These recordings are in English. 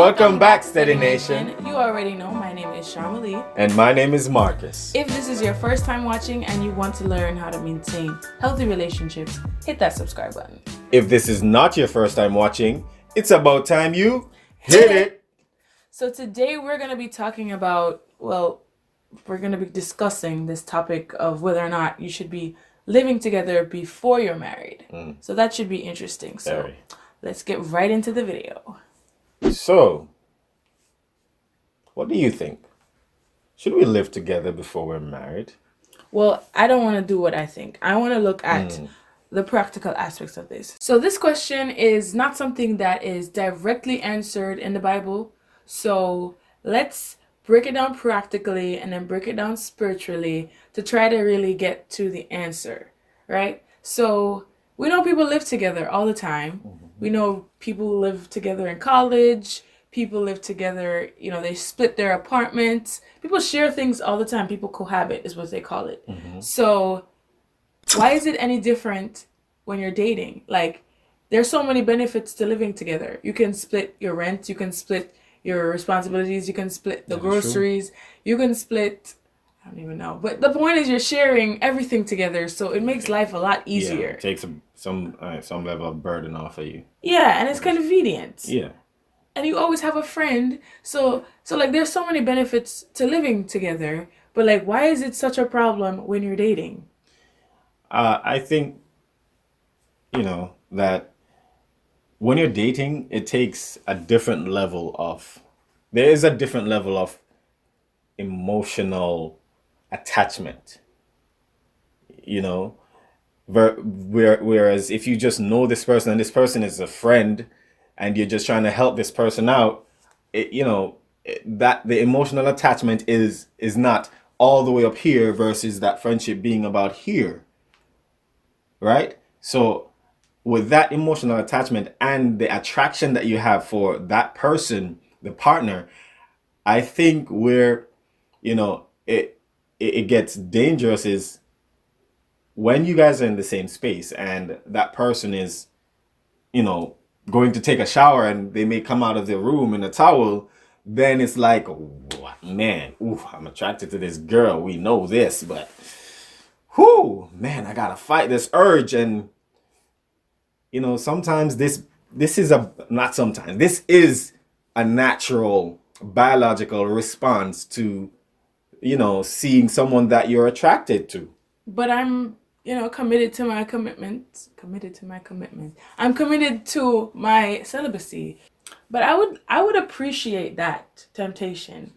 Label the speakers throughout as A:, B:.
A: Welcome back, Steady Nation.
B: You already know my name is Shamali.
A: And my name is Marcus.
B: If this is your first time watching and you want to learn how to maintain healthy relationships, hit that subscribe button.
A: If this is not your first time watching, it's about time you hit it.
B: So today we're going to be talking about, we're going to be discussing this topic of whether or not you should be living together before you're married. So that should be interesting. So let's get right into the video.
A: So, what do you think? Should we live together before we're married?
B: Well, I don't want to do what I think. I want to look at the practical aspects of this. So this question is not something that is directly answered in the Bible. So let's break it down practically and then break it down spiritually to try to really get to the answer, right? So we know people live together all the time. We know people live together in college. People live together, they split their apartments. People share things all the time. People cohabit is what they call it. So why is it any different when you're dating? Like, there's so many benefits to living together. You can split your rent. You can split your responsibilities. You can split the groceries. You can split, I don't even know. But the point is you're sharing everything together. So it makes life a lot easier.
A: Yeah, it takes some level of burden off of you.
B: Yeah, and it's convenient.
A: Yeah.
B: And you always have a friend. So like, there's so many benefits to living together. But like, why is it such a problem when you're dating?
A: I think, that when you're dating, it takes a different level of, there is a different level of emotional attachment, whereas if you just know this person and this person is a friend and you're just trying to help this person out, that the emotional attachment is not all the way up here versus that friendship being about here, right? So with that emotional attachment and the attraction that you have for that person, the partner, I think where, it gets dangerous is when you guys are in the same space and that person is, going to take a shower and they may come out of their room in a towel, then it's like, man, I'm attracted to this girl. We know this, but I gotta fight this urge. And sometimes this is a natural biological response to seeing someone that you're attracted to.
B: But I'm committed to my commitment. I'm committed to my celibacy. But I would appreciate that temptation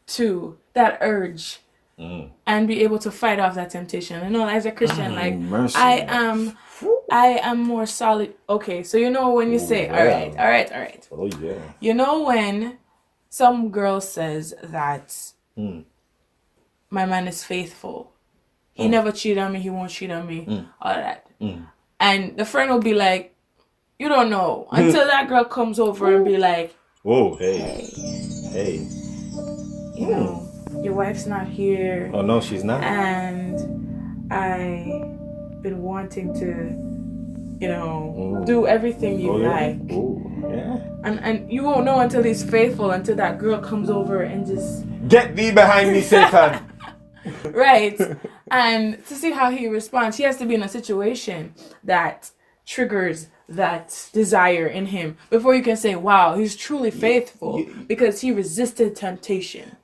B: to that urge and be able to fight off that temptation. As a Christian,
A: mercy.
B: I am more solid. Okay, so when you say, all right.
A: Oh yeah.
B: When some girl says that my man is faithful. He never cheated on me. He won't cheat on me. All that. And the friend will be like, you don't know. Until that girl comes over and be like,
A: whoa, hey.
B: Your wife's not here.
A: Oh, no, she's not.
B: And I've been wanting to, do everything you like.
A: Yeah.
B: And you won't know until he's faithful, until that girl comes over and just...
A: Get thee behind me, Satan.
B: Right. And to see how he responds, he has to be in a situation that triggers that desire in him before you can say, wow, he's truly faithful because he resisted temptation.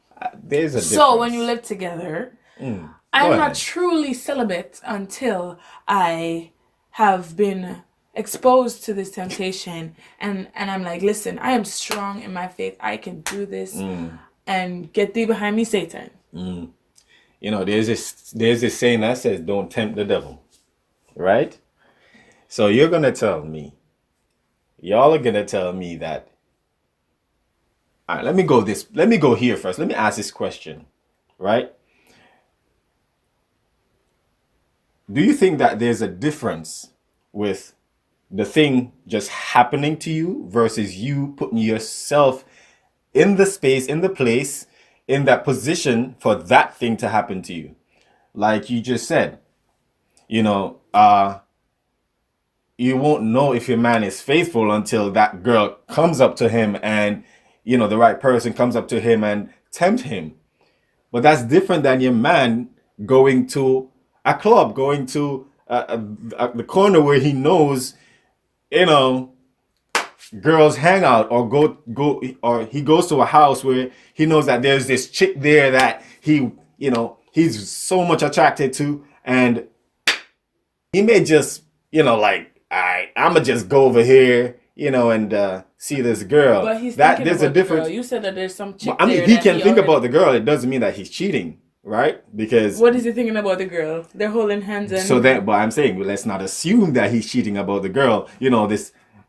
A: There's a difference.
B: So when you live together, I'm not truly celibate until I have been exposed to this temptation and I'm like, listen, I am strong in my faith. I can do this and get thee behind me, Satan.
A: There's this saying that says, don't tempt the devil, right? So y'all are going to tell me that, all right, let me go here first. Let me ask this question, right? Do you think that there's a difference with the thing just happening to you versus you putting yourself in the space, in the place, in that position for that thing to happen to you? Like you just said, you won't know if your man is faithful until that girl comes up to him and the right person comes up to him and tempt him. But that's different than your man going to a club, going to the corner where he knows, you know, girls hang out, or or he goes to a house where he knows that there's this chick there that he's so much attracted to, and he may just, like, all right, I'ma just go over here, and see this girl.
B: But he's
A: that
B: thinking
A: there's
B: about
A: a difference.
B: the girl. You said that there's some chick
A: I mean,
B: there
A: he
B: that
A: can think
B: already...
A: about the girl. It doesn't mean that he's cheating, right? Because
B: What is he thinking about the girl? They're holding hands and...
A: so that, but I'm saying, let's not assume that he's cheating about the girl.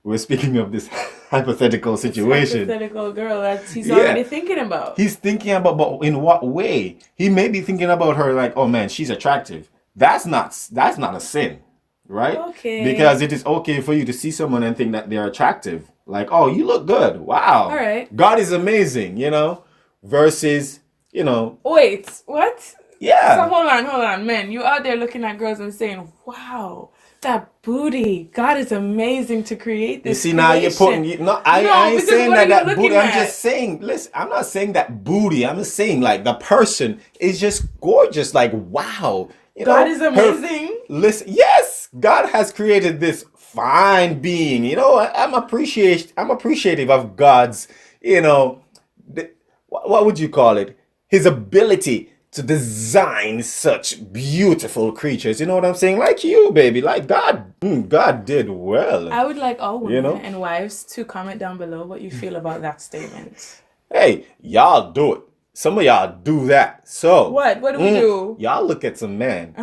A: We're speaking of this hypothetical situation.
B: Hypothetical girl that he's already thinking about.
A: He's thinking about, but in what way? He may be thinking about her like, oh man, she's attractive. That's not a sin, right?
B: Okay.
A: Because it is okay for you to see someone and think that they're attractive. Like, oh, you look good. Wow.
B: All right.
A: God is amazing, versus,
B: Wait, what?
A: yeah.
B: So hold on, man. You out there looking at girls and saying, wow, that booty. God is amazing to create this.
A: You see, now you're putting... I ain't saying that booty.
B: At?
A: I'm just saying, listen, I'm not saying that booty. I'm just saying, like, the person is just gorgeous. Like, wow.
B: God is amazing.
A: Listen, yes, God has created this fine being. I'm appreciative of God's, what would you call it? His ability to design such beautiful creatures. You know what I'm saying? Like you, baby. Like God did well.
B: I would like all women and wives to comment down below what you feel about that statement.
A: Hey, y'all do it. Some of y'all do that. So
B: what do we do?
A: Y'all look at some men.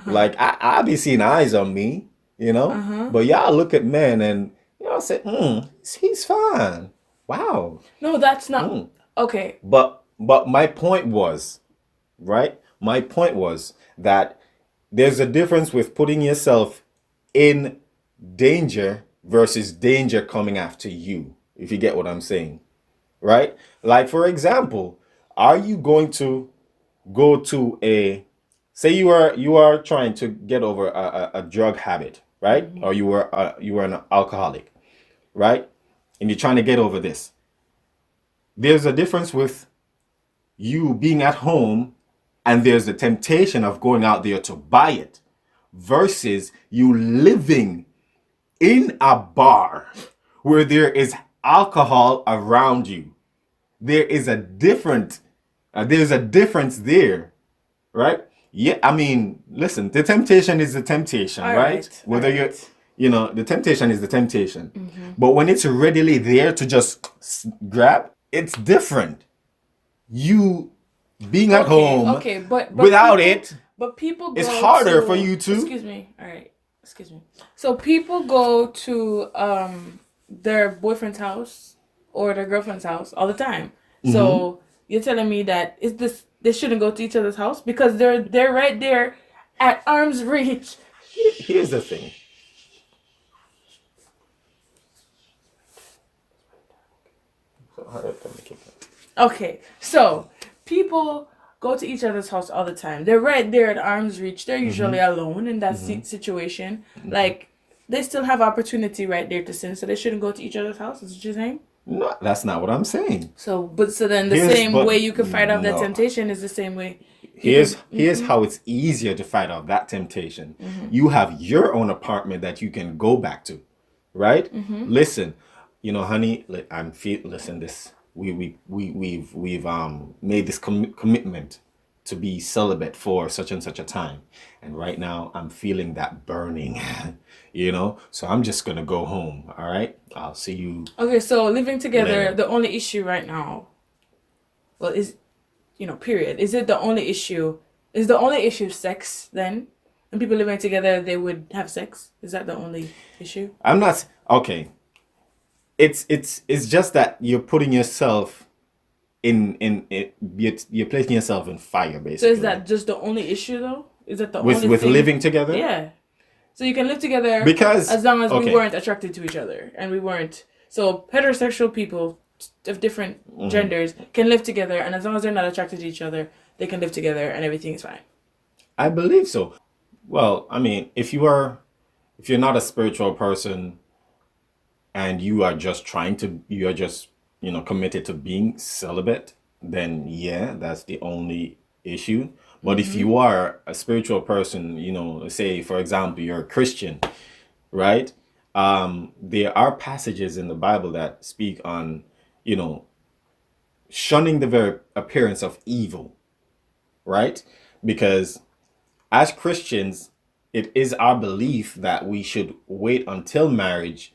A: Like I be seeing eyes on me, but y'all look at men and y'all say, he's fine. Wow.
B: No, that's not okay.
A: But my point was, right? My point was that there's a difference with putting yourself in danger versus danger coming after you, if you get what I'm saying. Right? Like, for example, are you going to go to say you are trying to get over a drug habit, right? Or you were an alcoholic, right? And you're trying to get over this. There's a difference with you being at home and there's the temptation of going out there to buy it versus you living in a bar where there is alcohol around you. There's a difference there, right? Yeah, I mean, listen, the temptation is the temptation, right? Whether the temptation is the temptation. But when it's readily there to just grab, it's different. You being at home
B: but
A: without
B: people,
A: it,
B: but people go
A: it's harder for you to...
B: Excuse me. All right. Excuse me. So people go to their boyfriend's house or their girlfriend's house all the time. So you're telling me that they shouldn't go to each other's house because they're right there at arm's reach.
A: Here's the thing.
B: Okay, so people go to each other's house all the time. They're right there at arm's reach. They're usually alone in that situation. Like, they still have opportunity right there to sin, so they shouldn't go to each other's house. Is what you're saying?
A: No, that's not what I'm saying.
B: So then the same way you can fight off that temptation is the same way.
A: Here's how it's easier to fight off that temptation. You have your own apartment that you can go back to, right? Listen, honey, listen, this we've made this commitment to be celibate for such and such a time, and right now I'm feeling that burning, so I'm just gonna go home. All right, I'll see you.
B: Okay, so living together,
A: later.
B: The only issue right now, well, is period. Is it the only issue? Is the only issue sex then? When people living together, they would have sex. Is that the only issue?
A: I'm not okay. It's just that you're putting yourself you're placing yourself in fire, basically.
B: So is that just the only issue though? Is that the only
A: with
B: thing?
A: living together?
B: Yeah. So you can live together
A: because
B: as long as we weren't attracted to each other and we weren't. So heterosexual people of different genders can live together, and as long as they're not attracted to each other, they can live together and everything is fine.
A: I believe so. Well, I mean, if you're not a spiritual person and you're just committed to being celibate, then yeah, that's the only issue. But if you are a spiritual person, say for example you're a Christian, right? There are passages in the Bible that speak on, you know, shunning the very appearance of evil, right? Because as Christians, it is our belief that we should wait until marriage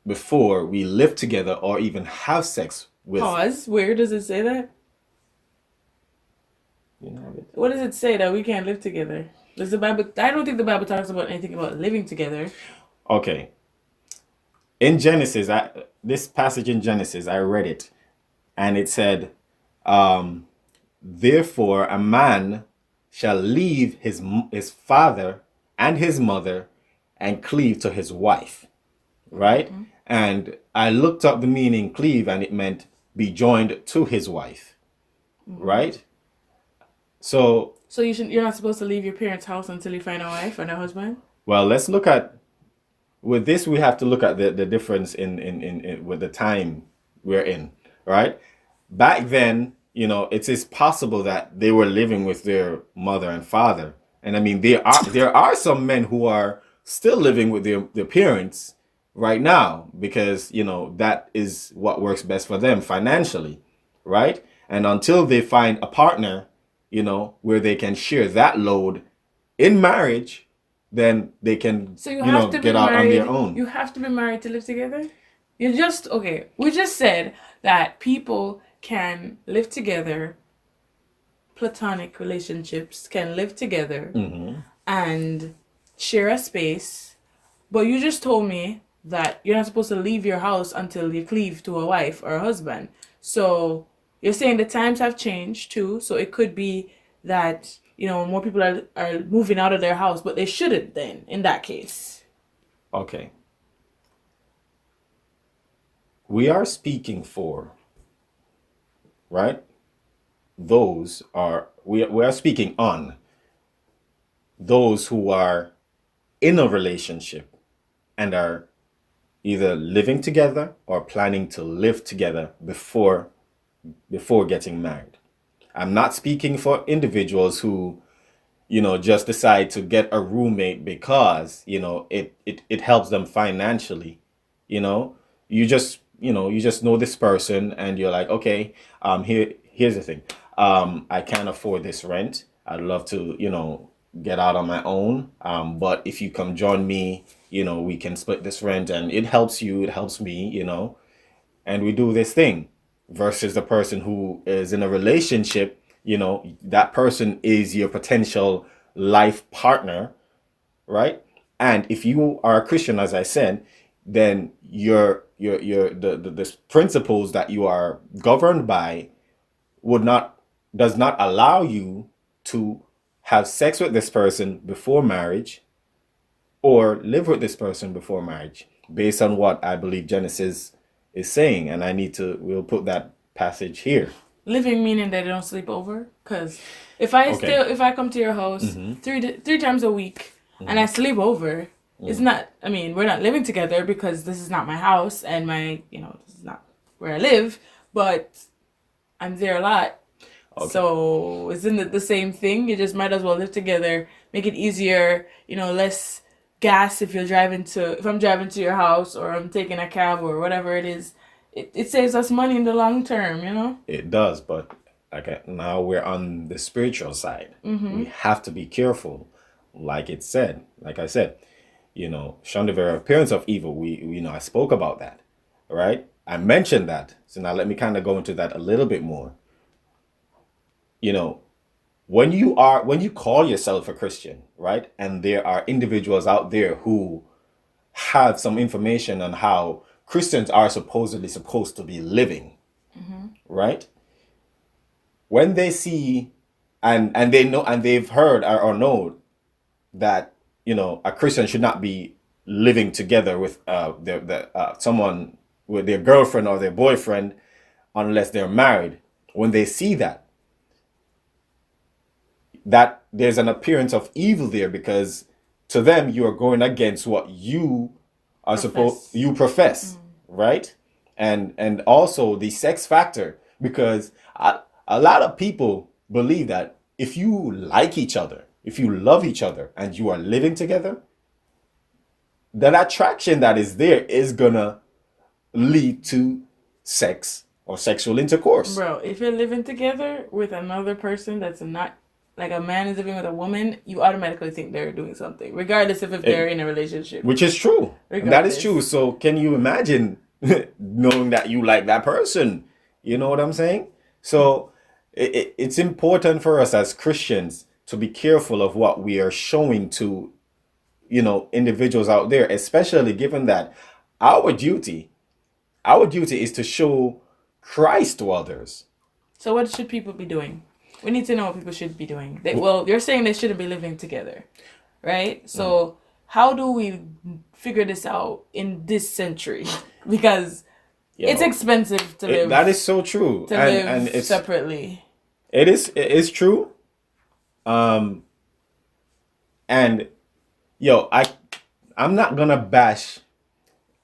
A: before we live together or even have sex with.
B: Pause. Where does it say that? What does it say that we can't live together? Does the Bible? I don't think the Bible talks about anything about living together.
A: Okay. In Genesis, this passage in Genesis, I read it, and it said, "Therefore, a man shall leave his father and his mother, and cleave to his wife." Right? And I looked up the meaning cleave, and it meant be joined to his wife. Right? So
B: You're not supposed to leave your parents' house until you find a wife and a husband?
A: well, let's look at with this. We have to look at the difference in with the time we're in, right? Back then, it is possible that they were living with their mother and father, and I mean there are some men who are still living with their parents right now, because that is what works best for them financially, right? And until they find a partner, where they can share that load in marriage, then they can,
B: So you have to
A: get
B: be
A: out on
B: married.
A: their own.
B: You have to be married to live together? You just okay. We just said that people can live together, platonic relationships can live together and share a space, but you just told me that you're not supposed to leave your house until you cleave to a wife or a husband. So you're saying the times have changed too, so it could be that more people are moving out of their house, but they shouldn't then in that case.
A: Okay. We are speaking for, right? We are speaking on those who are in a relationship and are either living together or planning to live together before getting married. I'm not speaking for individuals who, just decide to get a roommate because, it helps them financially. You just know this person and you're like, okay, here's the thing. I can't afford this rent. I'd love to, get out on my own. But if you come join me, we can split this rent, and it helps you, it helps me, and we do this thing. Versus the person who is in a relationship, that person is your potential life partner, right? And if you are a Christian, as I said, then the principles that you are governed by does not allow you to have sex with this person before marriage or live with this person before marriage, based on what I believe Genesis is saying. And we'll put that passage here.
B: Living meaning that they don't sleep over? Because if I come to your house three times a week and I sleep over, it's not, I mean, we're not living together because this is not my house and this is not where I live, but I'm there a lot. Okay. So isn't it the same thing? You just might as well live together, make it easier, less gas if I'm driving to your house or I'm taking a cab or whatever it is. It saves us money in the long term,
A: It does, but now we're on the spiritual side. We have to be careful, like I said, shun the very appearance of evil. I spoke about that, right? I mentioned that. So now let me kind of go into that a little bit more. When you call yourself a Christian, right? And there are individuals out there who have some information on how Christians are supposedly supposed to be living, right? When they see and they know and they've heard or know that a Christian should not be living together with someone, with their girlfriend or their boyfriend, unless they're married. When they see that there's an appearance of evil there, because to them you are going against what you are you profess, right? and also the sex factor, because a lot of people believe that if you like each other, if you love each other, and you are living together, that attraction that is there is gonna lead to sex or sexual intercourse.
B: Bro, if you're living together with another person that's not like a man is living with a woman, you automatically think they're doing something, regardless of if they're in a relationship.
A: Which is true. That is
B: Regardless.
A: true. So can you imagine knowing that you like that person? You know what I'm saying? So it's important for us as Christians to be careful of what we are showing to, individuals out there, especially given that our duty, our duty is to show Christ to others.
B: So what should people be doing? We need to know what people should be doing. Well, you're saying they shouldn't be living together, right? So how do we figure this out in this century? Because it's expensive to live.
A: That is so true.
B: To live it's separately.
A: It is true. And I'm not gonna bash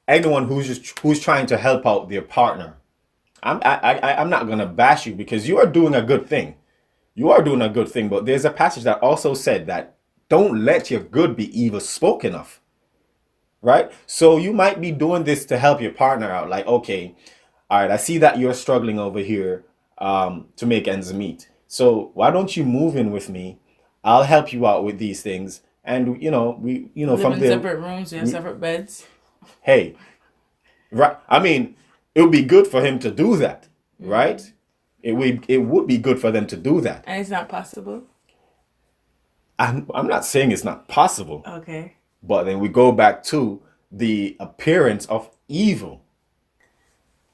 A: anyone who's trying to help out their partner. I'm not gonna bash you, because you are doing a good thing. You are doing a good thing, but there's a passage that also said that don't let your good be evil spoken of. Right? So you might be doing this to help your partner out. Like, okay, all right, I see that you're struggling over here to make ends meet. So why don't you move in with me? I'll help you out with these things. And,
B: Live
A: from
B: in
A: there,
B: separate rooms, you have separate beds.
A: hey, right. I mean, it would be good for him to do that, right? It would be good for them to do that.
B: And it's not possible?
A: I'm not saying it's not possible.
B: Okay.
A: But then we go back to the appearance of evil.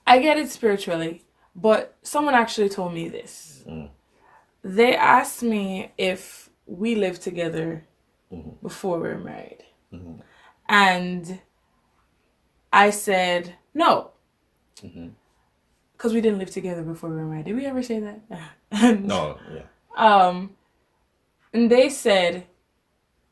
B: I get it spiritually, but someone actually told me this. They asked me if we lived together before we were married. And I said no. Because we didn't live together before we were married. Did we ever say that?
A: No, yeah.
B: And they said,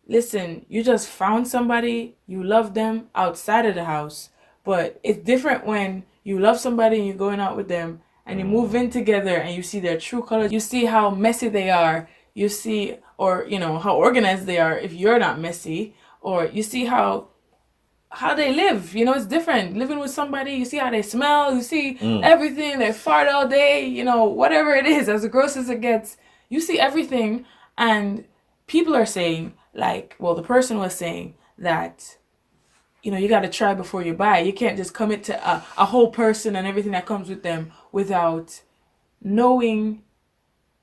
B: listen, you just found somebody, you love them outside of the house, but it's different when you love somebody and you're going out with them and you move in together and you see their true colors. You see how messy they are. You see, or, how organized they are if you're not messy. Or you see how they live. It's different. Living with somebody, you see how they smell. You see everything. They fart all day. Whatever it is, as gross as it gets, you see everything. And people are saying, the person was saying that, you got to try before you buy. You can't just commit to a whole person and everything that comes with them without knowing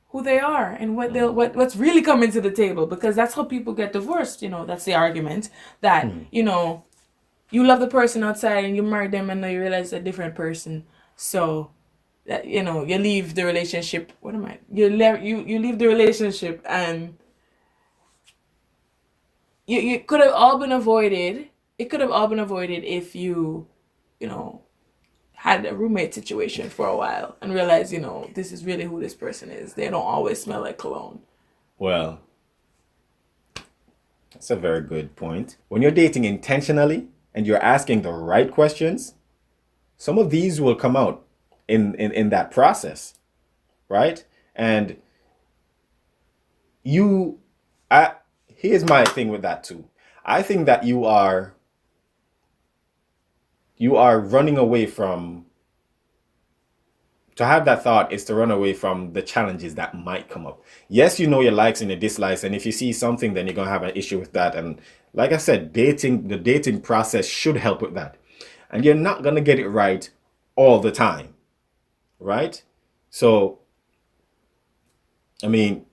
B: who they are and what's really coming to the table. Because that's how people get divorced. That's the argument that, you love the person outside and you marry them and then you realize it's a different person. So that, you leave the relationship. You leave the relationship and you could have all been avoided. It could have all been avoided if you had a roommate situation for a while and realized, this is really who this person is. They don't always smell like cologne.
A: Well, that's a very good point. When you're dating intentionally and you're asking the right questions, some of these will come out in that process, right? And here's my thing with that too. I think that you are running away from, to have that thought is to run away from the challenges that might come up. Yes, your likes and your dislikes, and if you see something, then you're going to have an issue with that. And like I said, the dating process should help with that. And you're not going to get it right all the time, right? So, I mean,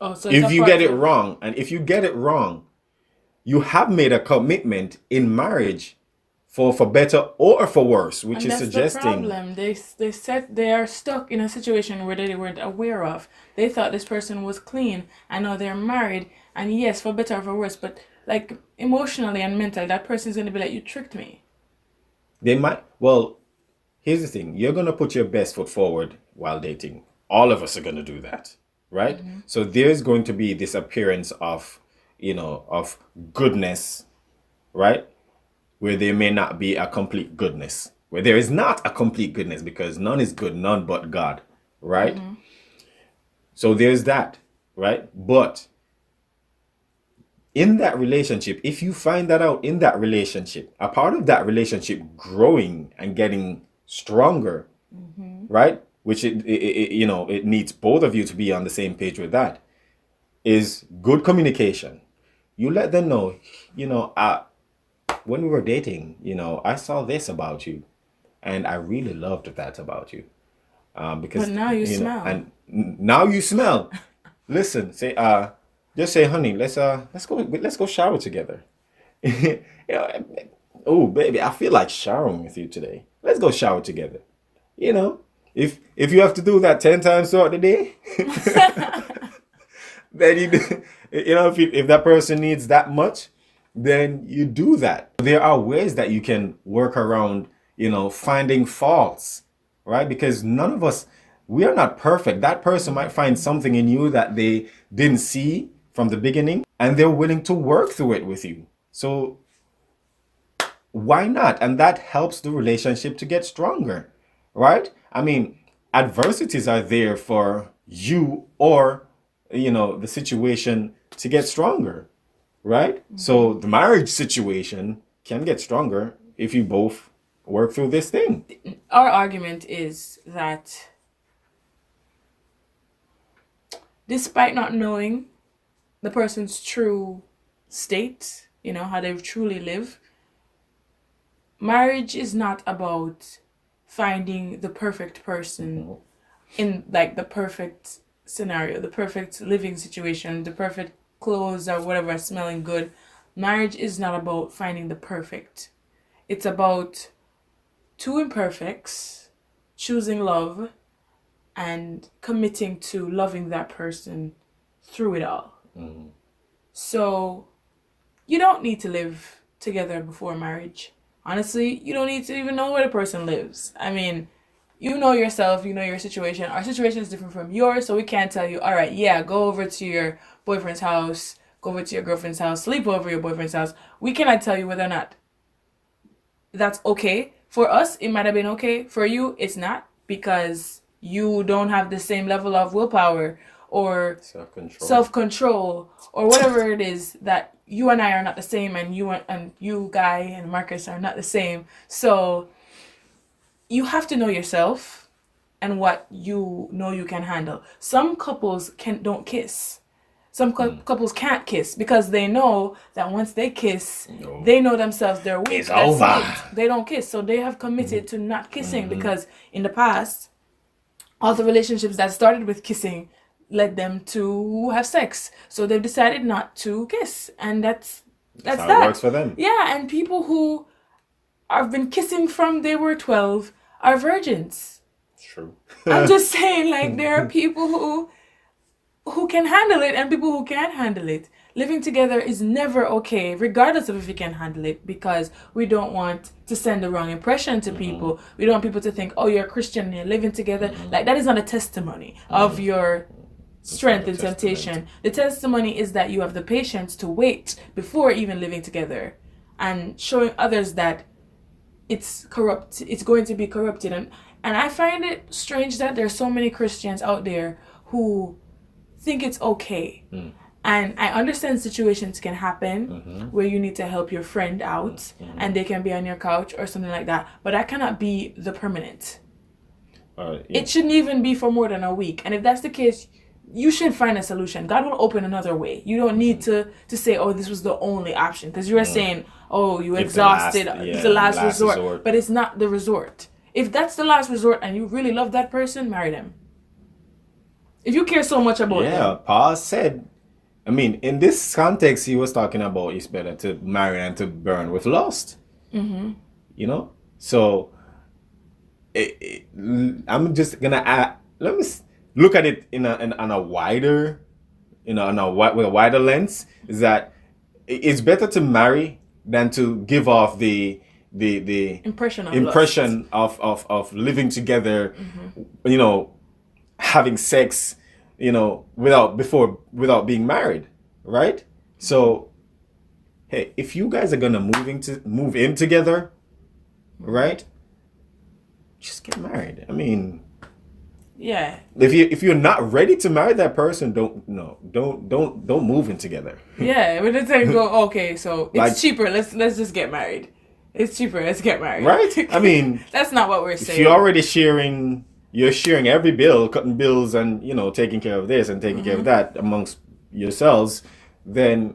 A: if you get it wrong, you have made a commitment in marriage for better or for worse, which is suggesting.
B: And that's the problem. They said they are stuck in a situation where they weren't aware of. They thought this person was clean, and now they're married. And yes, for better or for worse, but emotionally and mentally, that person's gonna be like, you tricked me.
A: They might. Well, here's the thing: you're gonna put your best foot forward while dating. All of us are gonna do that, right? Mm-hmm. So there's going to be this appearance of, of goodness, right? Where there may not be a complete goodness. where there is not a complete goodness, because none is good, none but God, right? So there's that, right? But in that relationship, if you find that out in that relationship, a part of that relationship growing and getting stronger, right? Which it needs both of you to be on the same page with that, is good communication. You let them know, when we were dating, I saw this about you, and I really loved that about you. Because
B: But now you smell.
A: and now you smell. Listen, say just say, honey, let's go shower together. You know, oh baby, I feel like showering with you today. Let's go shower together. You know, if you have to do that 10 times throughout the day, then if that person needs that much, then you do that. There are ways that you can work around, finding faults, right? Because none of us, we are not perfect. That person might find something in you that they didn't see from the beginning, and they're willing to work through it with you. So why not? And that helps the relationship to get stronger, right? I mean, adversities are there for you or, the situation to get stronger, right? So the marriage situation can get stronger if you both work through this thing.
B: Our argument is that despite not knowing the person's true state, how they truly live, marriage is not about finding the perfect person in like the perfect scenario, the perfect living situation, the perfect clothes or whatever smelling good. Marriage is not about finding the perfect. It's about two imperfects choosing love and committing to loving that person through it all. So you don't need to live together before marriage. Honestly, you don't need to even know where the person lives. I mean, you know yourself, you know your situation. Our situation is different from yours, so we can't tell you, all right, yeah, go over to your boyfriend's house, go over to your girlfriend's house, sleep over your boyfriend's house. We cannot tell you whether or not that's okay. For us, it might have been okay. For you, it's not, because you don't have the same level of willpower or self-control or whatever it is, that you and I are not the same, and you Guy and Marcus are not the same. So you have to know yourself and what you know you can handle. Some couples don't kiss. Some couples can't kiss because they know that once they kiss, they know themselves, they're weak.
A: It's over.
B: They don't kiss. So they have committed to not kissing because in the past, all the relationships that started with kissing led them to have sex. So they've decided not to kiss. And that's
A: how
B: that.
A: It works for them.
B: Yeah, and people who have been kissing from they were 12 are virgins.
A: True.
B: I'm just saying, like, there are people who can handle it and people who can't handle it. Living together is never okay, regardless of if you can handle it, because we don't want to send the wrong impression to people. We don't want people to think, oh, you're a Christian and you're living together. Like, that is not a testimony of your strength and temptation. The testimony is that you have the patience to wait before even living together and showing others that it's going to be corrupted. And I find it strange that there's so many Christians out there who think it's okay. And I understand situations can happen where you need to help your friend out and they can be on your couch or something like that, but that cannot be the permanent. It shouldn't even be for more than a week. And if that's the case, you should find a solution. God will open another way. You don't need to say, oh, this was the only option, because you are saying, oh, you exhausted, it's the last resort. But it's not the resort. If that's the last resort and you really love that person, marry them. If you care so much about them.
A: Yeah, Paul said, I mean, in this context, he was talking about it's better to marry than to burn with lust. So I'm just gonna add, let me look at it on a wider, with a wider lens. Is that it's better to marry than to give off the
B: impression
A: of living together, having sex, without being married, right? So, hey, if you guys are gonna move in together, right? just get married. I mean,
B: Yeah.
A: if you're not ready to marry that person, don't move in together.
B: Yeah, but it's like go, okay, so it's
A: Like-
B: cheaper. Let's just get married. It's cheaper. Let's get married.
A: Right? I mean,
B: that's not what we're
A: if
B: saying.
A: you're already you're sharing every bill, cutting bills, and taking care of this and taking care of that amongst yourselves, then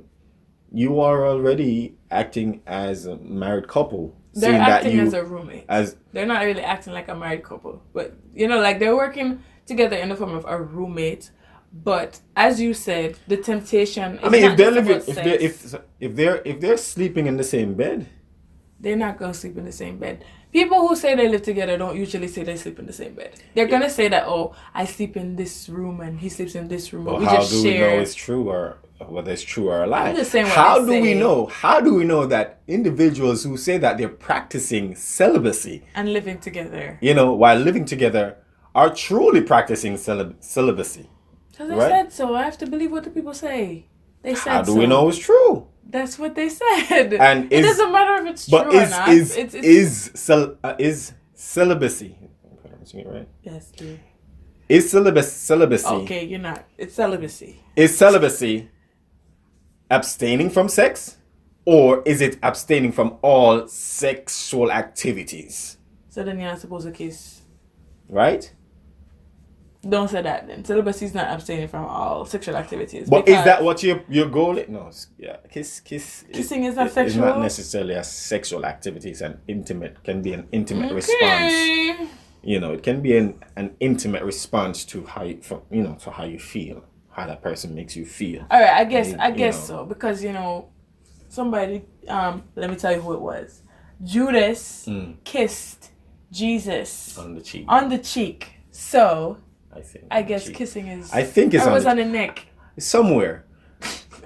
A: you are already acting as a married couple.
B: They're
A: seeing
B: acting
A: that
B: as a roommate. They're not really acting like a married couple, but like they're working together in the form of a roommate. But as you said, the temptation.
A: I mean,
B: not
A: if they're
B: just
A: living,
B: about sex.
A: if they're sleeping in the same bed,
B: they're not gonna sleep in the same bed. People who say they live together don't usually say they sleep in the same bed. They're gonna say that, oh, I sleep in this room and he sleeps in this room. But
A: well,
B: we
A: how
B: just
A: do
B: share.
A: we know it's true or whether it's true or a lie?
B: I'm just saying what
A: how
B: they
A: do we
B: say.
A: know? How do we know that individuals who say that they're practicing celibacy
B: And living together.
A: While living together, are truly practicing celibacy?
B: So they
A: Right?
B: said so. I have to believe what the people say. They said
A: How do
B: so.
A: we know it's true?
B: That's what they said.
A: And
B: it doesn't matter if it's true
A: But
B: or not.
A: is celibacy? Am I pronouncing it right?
B: Yes, dude.
A: Is celibacy?
B: Okay, you're not. It's celibacy.
A: Is celibacy abstaining from sex, or is it abstaining from all sexual activities?
B: So then you're not supposed to kiss.
A: Right?
B: Don't say that then. Celibacy is not abstaining from all sexual activities.
A: But is that what your goal is? No,
B: Kissing is not
A: It's
B: sexual?
A: not necessarily a sexual activity. It's can be an intimate response. It can be an intimate response to how you feel, how that person makes you feel.
B: All right, I guess so, because somebody let me tell you who it was. Judas kissed Jesus
A: On the cheek.
B: on the cheek. So I guess
A: cheek.
B: kissing is.
A: I think it's
B: or was on the neck.
A: somewhere.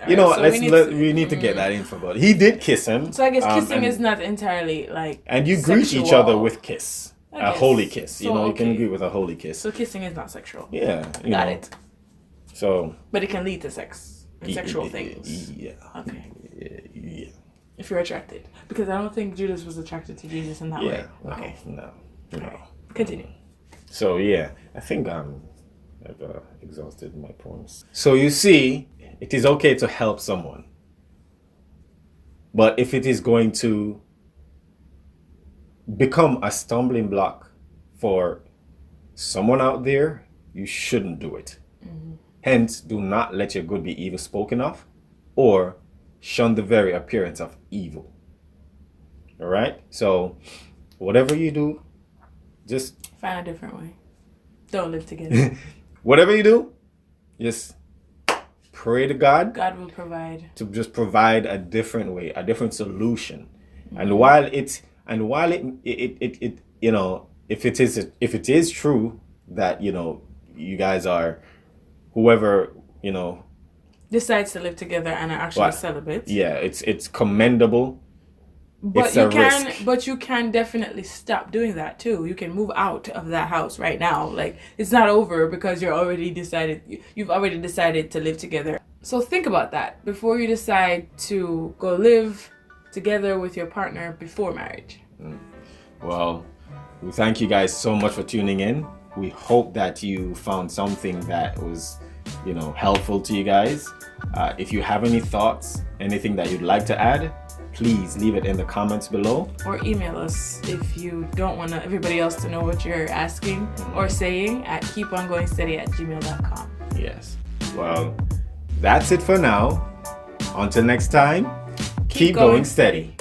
B: So
A: we need to get that info. But he did kiss him.
B: So I guess kissing is not entirely like.
A: And you greet each other with kiss, a holy kiss.
B: So,
A: you can greet with a holy kiss.
B: So kissing is not sexual.
A: Yeah,
B: Got it.
A: So.
B: But it can lead to sex and sexual things.
A: Yeah.
B: Okay.
A: Yeah.
B: If you're attracted, because I don't think Judas was attracted to Jesus in that way. Okay.
A: No.
B: Continue.
A: So yeah, I think I've exhausted my points. So you see, it is okay to help someone, but if it is going to become a stumbling block for someone out there, you shouldn't do it. Hence, do not let your good be evil spoken of, or shun the very appearance of evil. All right? So, whatever you do, just
B: find a different way. Don't live together.
A: Whatever you do, just pray to God.
B: God will provide.
A: To just provide a different way, a different solution. And while it if it is true that you guys are whoever
B: decides to live together and are actually celibate.
A: Yeah, it's commendable.
B: But you can definitely stop doing that too. You can move out of that house right now. Like, it's not over because you've already decided to live together. So think about that before you decide to go live together with your partner before marriage.
A: Well, we thank you guys so much for tuning in. We hope that you found something that was helpful to you guys. If you have any thoughts, anything that you'd like to add, please leave it in the comments below.
B: Or email us if you don't want everybody else to know what you're asking or saying at keepongoingsteady@gmail.com.
A: Yes. Well, that's it for now. Until next time, keep going steady.